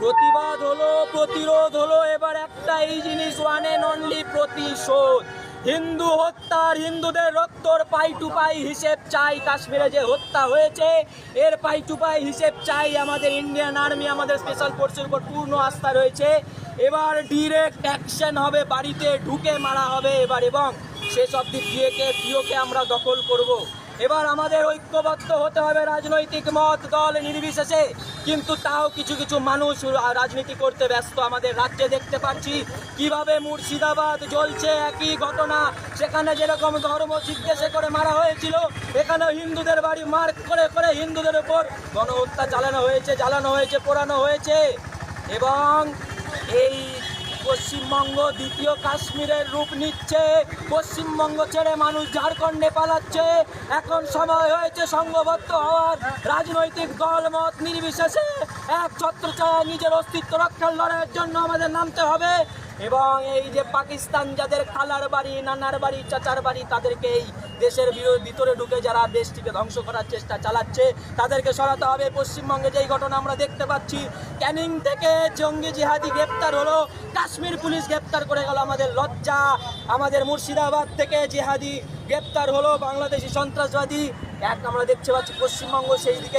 প্রতিবাদ হলো, প্রতিরোধ হলো, এবার একটাই জিনিস, ওয়ান এন্ড অনলি প্রতিশোধ। হিন্দু হত্যার, হিন্দুদের রক্তর পাই টু পাই হিসেব চাই। কাশ্মীরে যে হত্যা হয়েছে এর পাই টু পাই হিসেব চাই। আমাদের ইন্ডিয়ান আর্মি, আমাদের স্পেশাল ফোর্সের উপর পূর্ণ আস্থা রয়েছে। এবার ডিরেক্ট অ্যাকশন হবে, বাড়িতে ঢুকে মারা হবে এবার, এবং সেসব দিক পিওকে আমরা দখল করব। এবার আমাদের ঐক্যবদ্ধ হতে হবে রাজনৈতিক মত দল নির্বিশেষে, কিন্তু তাও কিছু কিছু মানুষ রাজনীতি করতে ব্যস্ত। আমাদের রাজ্যে দেখতে পাচ্ছি কিভাবে মুর্শিদাবাদ জ্বলছে, একই ঘটনা। সেখানে যেরকম ধর্ম জিজ্ঞেসে করে মারা হয়েছিল, এখানেও হিন্দুদের বাড়ি মার্ক করে করে হিন্দুদের উপর গণহত্যা জ্বালানো হয়েছে, পোড়ানো হয়েছে। এবং এই পশ্চিমবঙ্গ দ্বিতীয় কাশ্মীরের রূপ নিচ্ছে। পশ্চিমবঙ্গ ছেড়ে মানুষ ঝাড়খণ্ডে পালাচ্ছে। এখন সময় হয়েছে সংঘবদ্ধ হওয়ার, রাজনৈতিক দল মত নির্বিশেষে এক ছত্রছায়া নিজের অস্তিত্ব রক্ষার লড়াইয়ের জন্য আমাদের নামতে হবে। এবং এই যে পাকিস্তান যাদের খালার বাড়ি, নানার বাড়ি, চাচার বাড়ি, তাদেরকে এই দেশের ভিতরে ঢুকে যারা দেশটিকে ধ্বংস করার চেষ্টা চালাচ্ছে তাদেরকে সরাতে হবে। পশ্চিমবঙ্গে যেই ঘটনা আমরা দেখতে পাচ্ছি, ক্যানিং থেকে জঙ্গি জিহাদি গ্রেপ্তার হলো, কাশ্মীর পুলিশ গ্রেপ্তার করে গেল, আমাদের লজ্জা। আমাদের মুর্শিদাবাদ থেকে জিহাদি গ্রেপ্তার হলো, বাংলাদেশি সন্ত্রাসবাদী। আমরা দেখতে পাচ্ছি পশ্চিমবঙ্গ সেই দিকে